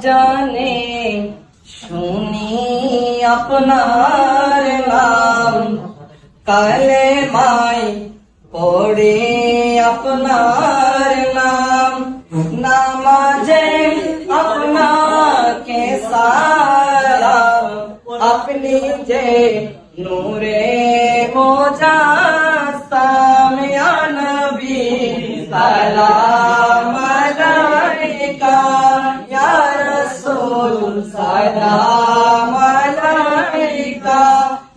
জানে শুনি আপনার নাম, কালেমায় পড়ে আপনার নাম, নামাজে আপনাকে সালাম, আপনি যে নূরে মুজাসসাম, ইয়া নবী সালাম আলাইকা, ইয়া রাসূল সালাম আলাইকা,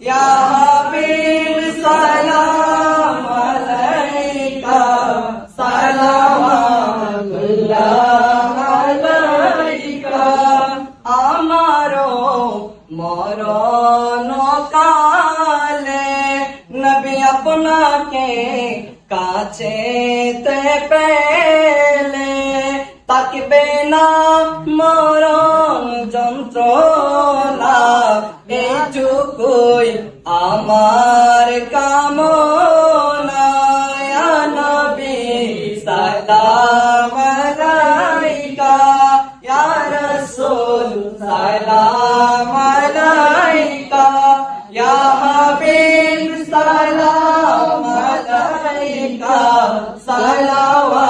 ইয়া হাবিব সালাম আলাইকা, সালাওয়াতুল্লাহ আলাইকা। আমারো মরণ কালে নবী আপনাকে কাছেতে পেলে, তাকবে না মরণ যন্ত্রণা, এইটুকুই আমার কামনা, ইয়া নবী সালাম আলাইকা, ইয়া রাসূল সালাম আলাইকা, ইয়া হাবিব সালাম আলাইকা, সালাওয়াত